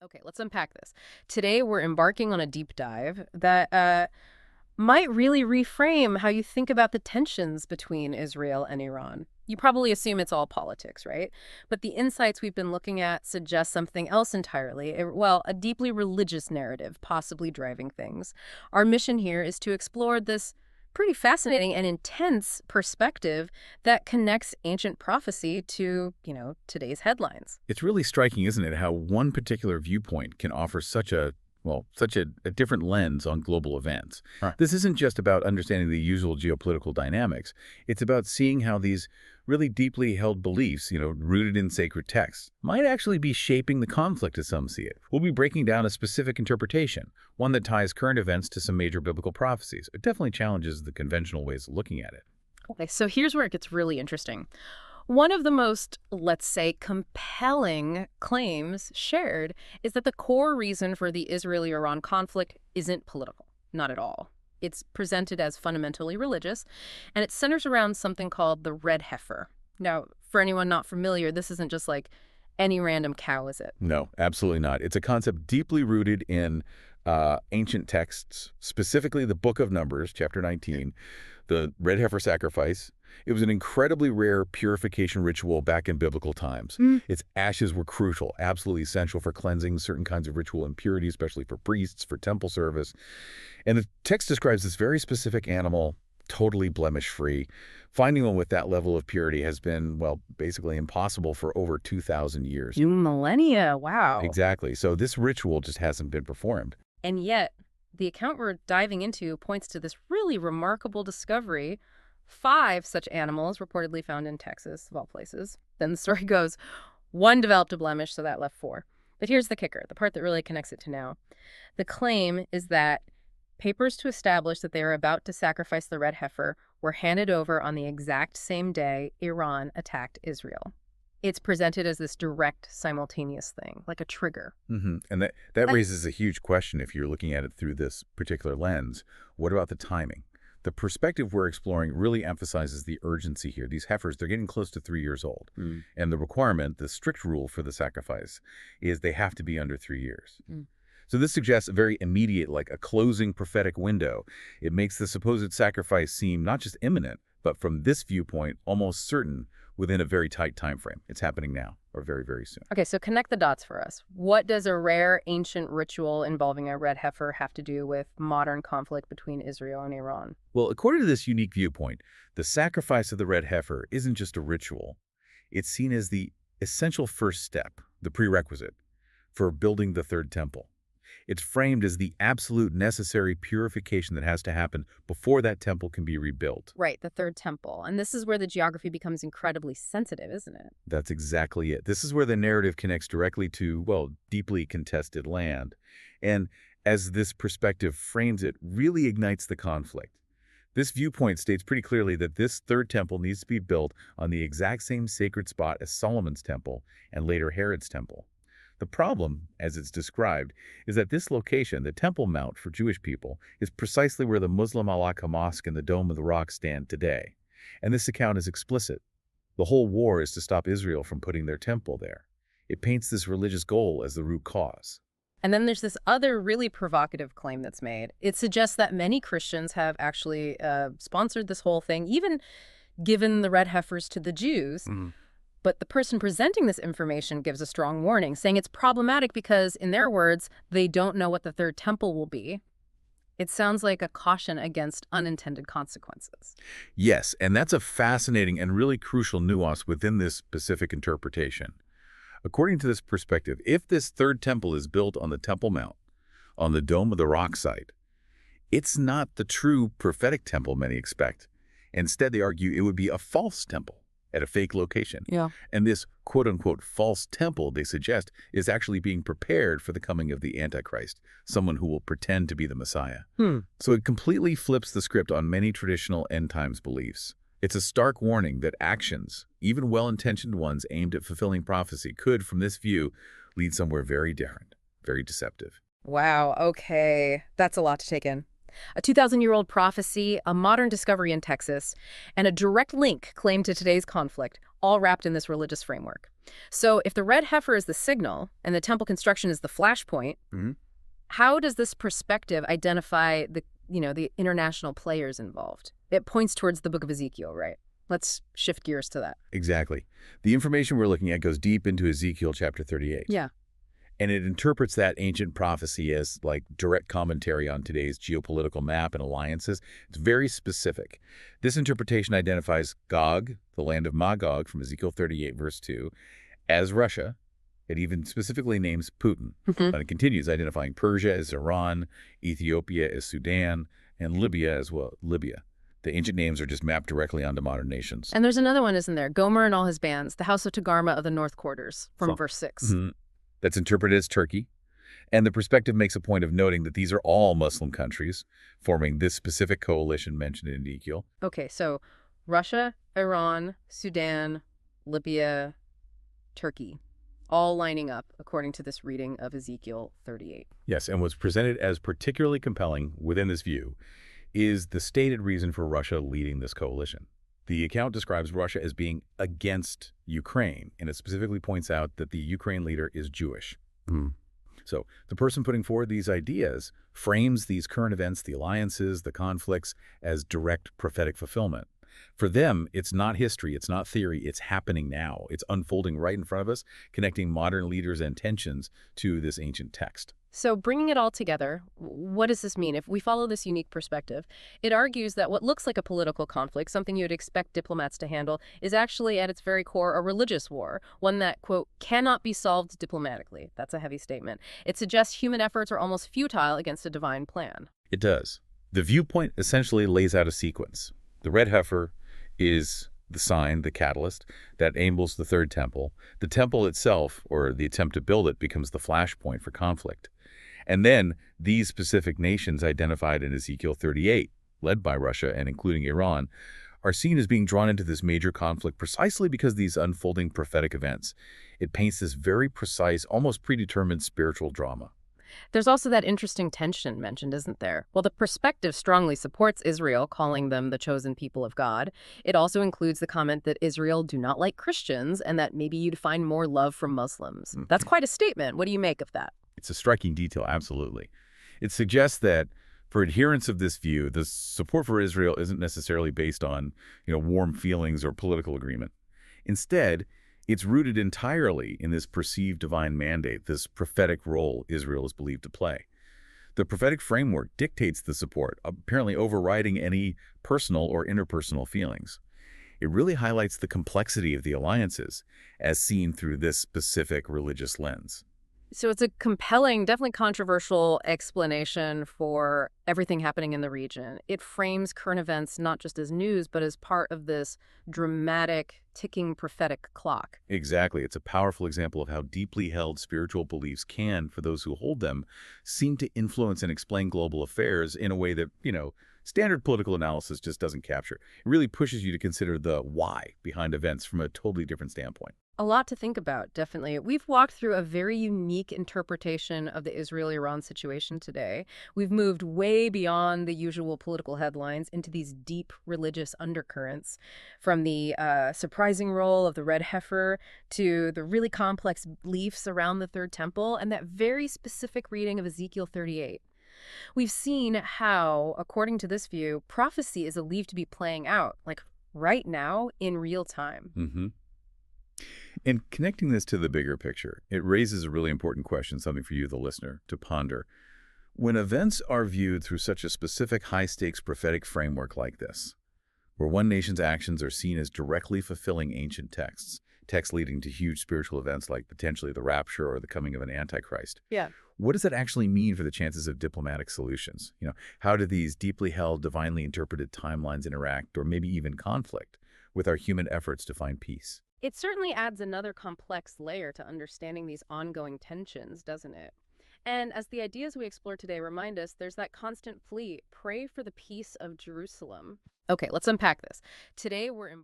Okay, let's unpack this. Today, we're embarking on a deep dive that might really reframe how you think about the tensions between Israel and Iran. You probably assume it's all politics, right? But the insights we've been looking at suggest something else entirely. Well, a deeply religious narrative, possibly driving things. Our mission here is to explore this pretty fascinating and intense perspective that connects ancient prophecy to, today's headlines. It's really striking, isn't it, how one particular viewpoint can offer such a different lens on global events. Right. This isn't just about understanding the usual geopolitical dynamics. It's about seeing how these really deeply held beliefs, rooted in sacred texts, might actually be shaping the conflict as some see it. We'll be breaking down a specific interpretation, one that ties current events to some major biblical prophecies. It definitely challenges the conventional ways of looking at it. Okay, so here's where it gets really interesting. One of the most, let's say, compelling claims shared is that the core reason for the Israeli-Iran conflict isn't political, not at all. It's presented as fundamentally religious, and it centers around something called the red heifer. Now, for anyone not familiar, this isn't just like any random cow, is it? No, absolutely not. It's a concept deeply rooted in ancient texts, specifically the Book of Numbers, chapter 19, the red heifer sacrifice. It was an incredibly rare purification ritual back in biblical times. Its ashes were crucial, absolutely essential for cleansing certain kinds of ritual impurity, especially for priests, for temple service. And the text describes this very specific animal, totally blemish-free. Finding one with that level of purity has been, well, basically impossible for over 2,000 years. New millennia, wow. Exactly. So this ritual just hasn't been performed. And yet, the account we're diving into points to this really remarkable discovery. 5 such animals reportedly found in Texas, of all places. Then the story goes, 1 developed a blemish, so that left 4. But here's the kicker, the part that really connects it to now. The claim is that papers to establish that they are about to sacrifice the red heifer were handed over on the exact same day Iran attacked Israel. It's presented as this direct, simultaneous thing, like a trigger. And that raises a huge question if you're looking at it through this particular lens. What about the timing? The perspective we're exploring really emphasizes the urgency here. These heifers, they're getting close to 3 years old. And the requirement, the strict rule for the sacrifice, is they have to be under 3 years. So this suggests a very immediate, like a closing prophetic window. It makes the supposed sacrifice seem not just imminent, but from this viewpoint, almost certain within a very tight time frame. It's happening now, or very, very soon. Okay, so connect the dots for us. What does a rare ancient ritual involving a red heifer have to do with modern conflict between Israel and Iran? Well, according to this unique viewpoint, the sacrifice of the red heifer isn't just a ritual. It's seen as the essential first step, the prerequisite, for building the third temple. It's framed as the absolute necessary purification that has to happen before that temple can be rebuilt. Right, the third temple. And this is where the geography becomes incredibly sensitive, isn't it? That's exactly it. This is where the narrative connects directly to, well, deeply contested land. And as this perspective frames it, really ignites the conflict. This viewpoint states pretty clearly that this third temple needs to be built on the exact same sacred spot as Solomon's temple and later Herod's temple. The problem, as it's described, is that this location, the Temple Mount for Jewish people, is precisely where the Muslim Al-Aqsa Mosque and the Dome of the Rock stand today. And this account is explicit. The whole war is to stop Israel from putting their temple there. It paints this religious goal as the root cause. And then there's this other really provocative claim that's made. It suggests that many Christians have actually sponsored this whole thing, even given the red heifers to the Jews. But the person presenting this information gives a strong warning, saying it's problematic because, in their words, they don't know what the third temple will be. It sounds like a caution against unintended consequences. Yes, and that's a fascinating and really crucial nuance within this specific interpretation. According to this perspective, if this third temple is built on the Temple Mount, on the Dome of the Rock site, it's not the true prophetic temple many expect. Instead, they argue it would be a false temple at a fake location. Yeah. And this quote-unquote false temple, they suggest, is actually being prepared for the coming of the Antichrist, someone who will pretend to be the Messiah. So it completely flips the script on many traditional end times beliefs. It's a stark warning that actions, even well-intentioned ones aimed at fulfilling prophecy, could, from this view, lead somewhere very different, very deceptive. Wow, okay. That's a lot to take in. A 2,000-year-old prophecy, a modern discovery in Texas, and a direct link claimed to today's conflict, all wrapped in this religious framework. So if the red heifer is the signal and the temple construction is the flashpoint, Mhm. how does this perspective identify the international players involved? It points towards the book of Ezekiel, right? Let's shift gears to that. Exactly. The information we're looking at goes deep into Ezekiel chapter 38. Yeah. And it interprets that ancient prophecy as like direct commentary on today's geopolitical map and alliances. It's very specific. This interpretation identifies Gog, the land of Magog from Ezekiel 38, verse 2, as Russia. It even specifically names Putin. Mhm. And it continues identifying Persia as Iran, Ethiopia as Sudan, and Libya as well, Libya. The ancient names are just mapped directly onto modern nations. And there's another one, isn't there? Gomer and all his bands, the house of Togarmah of the North Quarters, from So, verse 6. mhm. That's interpreted as Turkey. And the perspective makes a point of noting that these are all Muslim countries forming this specific coalition mentioned in Ezekiel. Okay, so Russia, Iran, Sudan, Libya, Turkey, all lining up according to this reading of Ezekiel 38. Yes, and what's presented as particularly compelling within this view is the stated reason for Russia leading this coalition. The account describes Russia as being against Ukraine, and it specifically points out that the Ukraine leader is Jewish. So the person putting forward these ideas frames these current events, the alliances, the conflicts, as direct prophetic fulfillment. For them, it's not history, it's not theory, it's happening now. It's unfolding right in front of us, connecting modern leaders and tensions to this ancient text. So bringing it all together, what does this mean? If we follow this unique perspective, it argues that what looks like a political conflict, something you'd expect diplomats to handle, is actually at its very core a religious war, one that, quote, cannot be solved diplomatically. That's a heavy statement. It suggests human efforts are almost futile against a divine plan. It does. The viewpoint essentially lays out a sequence. The red heifer is the sign, the catalyst, that enables the third temple. The temple itself, or the attempt to build it, becomes the flashpoint for conflict. And then these specific nations identified in Ezekiel 38, led by Russia and including Iran, are seen as being drawn into this major conflict precisely because of these unfolding prophetic events. It paints this very precise, almost predetermined spiritual drama. There's also that interesting tension mentioned, isn't there? Well, the perspective strongly supports Israel, calling them the chosen people of God. It also includes the comment that Israel do not like Christians and that maybe you'd find more love from Muslims. That's quite a statement. What do you make of that? It's a striking detail, absolutely. It suggests that for adherents of this view, the support for Israel isn't necessarily based on, warm feelings or political agreement. Instead, it's rooted entirely in this perceived divine mandate, this prophetic role Israel is believed to play. The prophetic framework dictates the support, apparently overriding any personal or interpersonal feelings. It really highlights the complexity of the alliances as seen through this specific religious lens. So it's a compelling, definitely controversial explanation for everything happening in the region. It frames current events not just as news, but as part of this dramatic, ticking prophetic clock. Exactly. It's a powerful example of how deeply held spiritual beliefs can, for those who hold them, seem to influence and explain global affairs in a way that, standard political analysis just doesn't capture. It really pushes you to consider the why behind events from a totally different standpoint. A lot to think about, definitely. We've walked through a very unique interpretation of the Israel-Iran situation today. We've moved way beyond the usual political headlines into these deep religious undercurrents, from the surprising role of the red heifer to the really complex beliefs around the Third Temple and that very specific reading of Ezekiel 38. We've seen how, according to this view, prophecy is believed to be playing out, like right now, in real time. Mm-hmm. And connecting this to the bigger picture, it raises a really important question, something for you, the listener, to ponder. When events are viewed through such a specific high-stakes prophetic framework like this, where one nation's actions are seen as directly fulfilling ancient texts leading to huge spiritual events like potentially the rapture or the coming of an antichrist, Yeah. what does that actually mean for the chances of diplomatic solutions? How do these deeply held, divinely interpreted timelines interact, or maybe even conflict, with our human efforts to find peace? It certainly adds another complex layer to understanding these ongoing tensions, doesn't it? And as the ideas we explore today remind us, there's that constant plea, pray for the peace of Jerusalem. Okay, let's unpack this. Today we're embarking